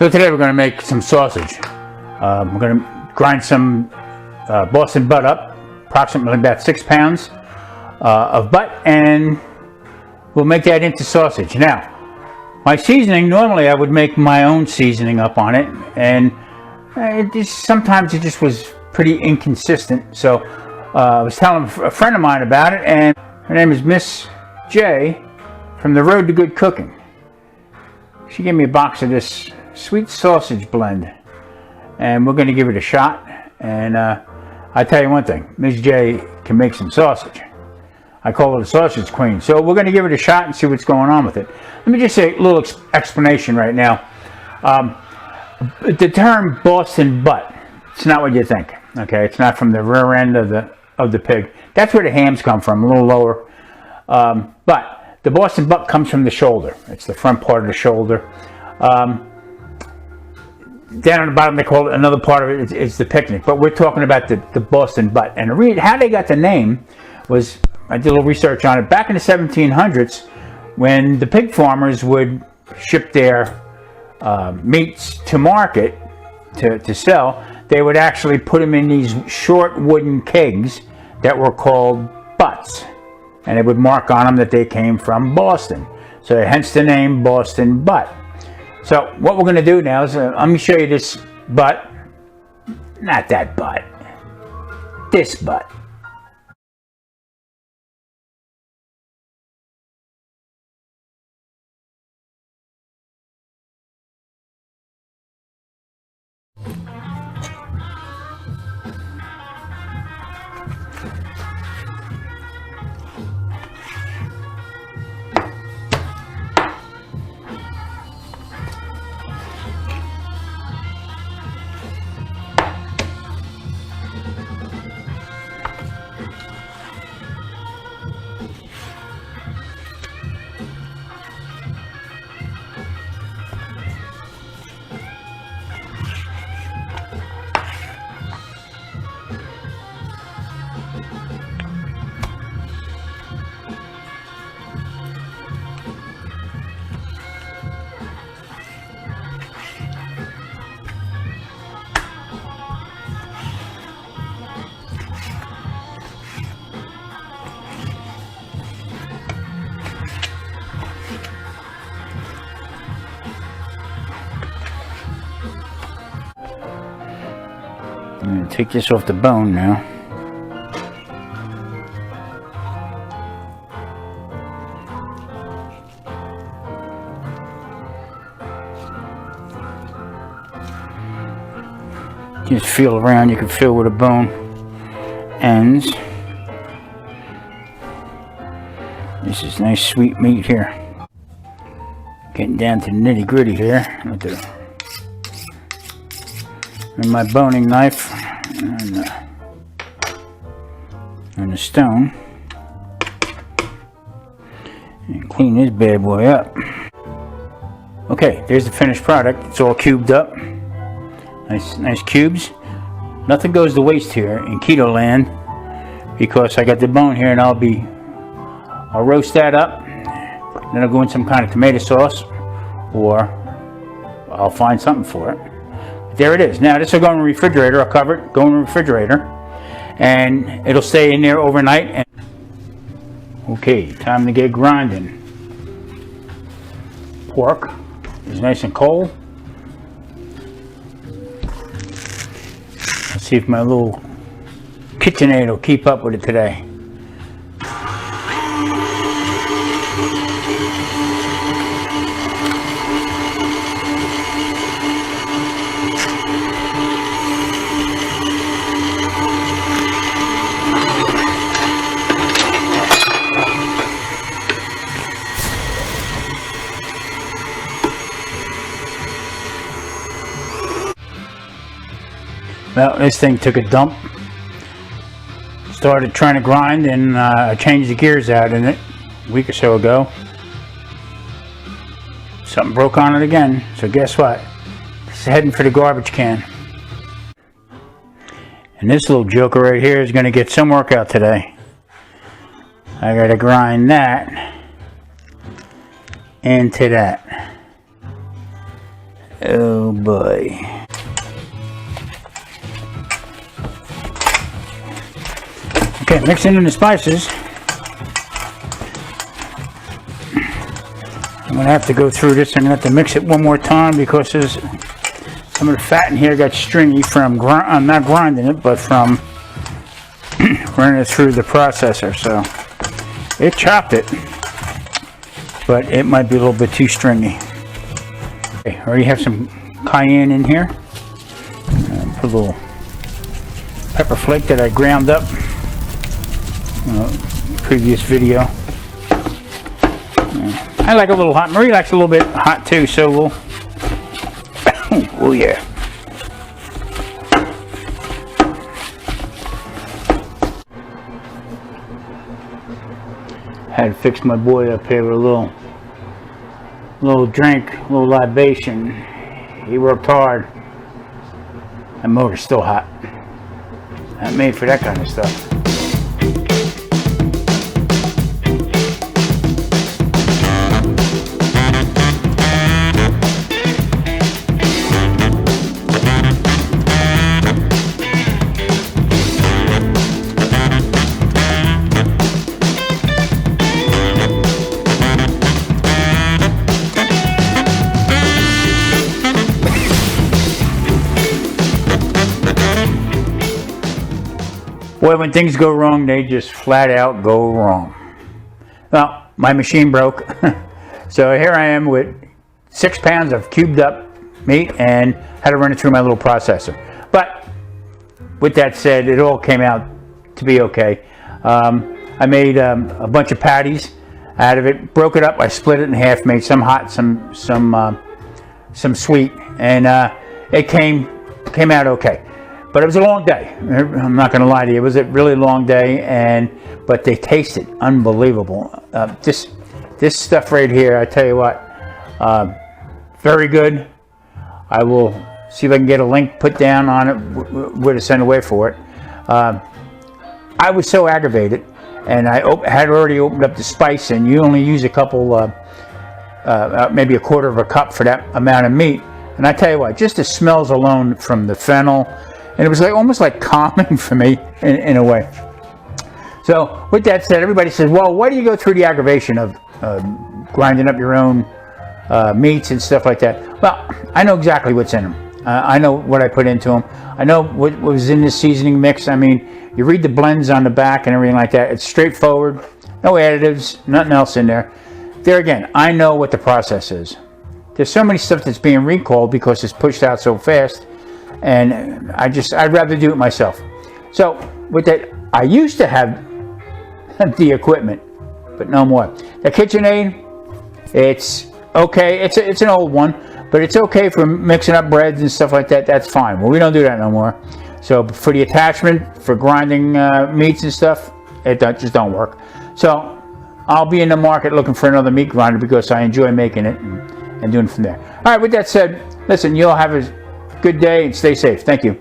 So today we're going to make some sausage. We're going to grind some Boston butt up, approximately about 6 pounds of butt, and we'll make that into sausage. Now, my seasoning, normally I would make my own seasoning up on it, and sometimes it just was pretty inconsistent. So I was telling a friend of mine about it, and her name is Miss J from the Road to Good Cooking. She gave me a box of this sweet sausage blend, and we're going to give it a shot. And I tell you one thing, Ms. J can make some sausage. I call her the sausage queen. So we're going to give it a shot and see what's going on with it. Let me just say a little explanation right now. The term Boston butt, it's not what you think. Okay, it's not from the rear end of the pig. That's where the hams come from, a little lower. But the Boston butt comes from the shoulder. It's the front part of the shoulder. Down on the bottom, they call it, another part of it is the picnic. But we're talking about the Boston butt. And how they got the name was, I did a little research on it. Back in the 1700s, when the pig farmers would ship their meats to market to sell, they would actually put them in these short wooden kegs that were called butts. And they would mark on them that they came from Boston. So hence the name Boston butt. So what we're going to do now is, let me show you this butt. Not that butt. This butt. I'm going to take this off the bone now. Just feel around, you can feel where the bone ends. This is nice sweet meat here. Getting down to the nitty gritty here. And my boning knife and the stone, and clean this bad boy up. Okay, there's the finished product. It's all cubed up, nice cubes. Nothing goes to waste here in keto land, because I got the bone here, and I'll roast that up, then I'll go in some kind of tomato sauce, or I'll find something for it. There it is. Now this will go in the refrigerator. I'll cover it, go in the refrigerator, and it'll stay in there overnight. And okay, time to get grinding. Pork is nice and cold. Let's see if my little KitchenAid will keep up with it today. Well, this thing took a dump. Started trying to grind, and I changed the gears out in it a week or so ago. Something broke on it again, so guess what? It's heading for the garbage can. And this little joker right here is going to get some work out today. I got to grind that into that. Oh boy. Okay, mixing in the spices. I'm going to have to go through this. I'm going to have to mix it one more time because there's some of the fat in here got stringy from, I'm not grinding it, but from running it through the processor. So it chopped it, but it might be a little bit too stringy. Okay, I already have some cayenne in here. Put a little pepper flake that I ground up in a previous video. I like a little hot. Marie likes a little bit hot too, so we'll. Oh yeah. Had to fix my boy up here with a little drink, a little libation. He worked hard. That motor's still hot. Not made for that kind of stuff. Boy, when things go wrong, they just flat out go wrong. Well, my machine broke. So here I am with 6 pounds of cubed up meat and had to run it through my little processor. But with that said, it all came out to be okay. I made a bunch of patties out of it, broke it up, I split it in half, made some hot, some sweet, and it came out okay. But it was a long day. I'm not going to lie to you. It was a really long day, but they tasted unbelievable. This stuff right here, I tell you what, very good. I will see if I can get a link put down on it where to send away for it. I was so aggravated, and I had already opened up the spice, and you only use a couple, maybe a quarter of a cup for that amount of meat. And I tell you what, just the smells alone from the fennel. And it was almost like calming for me in a way. So with that said, everybody says, well, why do you go through the aggravation of grinding up your own meats and stuff like that? Well, I know exactly what's in them. I know what I put into them. I know what was in this seasoning mix. I mean, you read the blends on the back and everything like that. It's straightforward, no additives, nothing else in there. There again, I know what the process is. There's so many stuff that's being recalled because it's pushed out so fast. And I'd rather do it myself. So with that, I used to have the equipment, but no more. The KitchenAid, it's okay. It's an old one, but it's okay for mixing up breads and stuff like that. That's fine. Well, we don't do that no more. So for the attachment for grinding meats and stuff, it just don't work. So I'll be in the market looking for another meat grinder because I enjoy making it and doing it from there. All right. With that said, listen, you'll have a good day and stay safe. Thank you.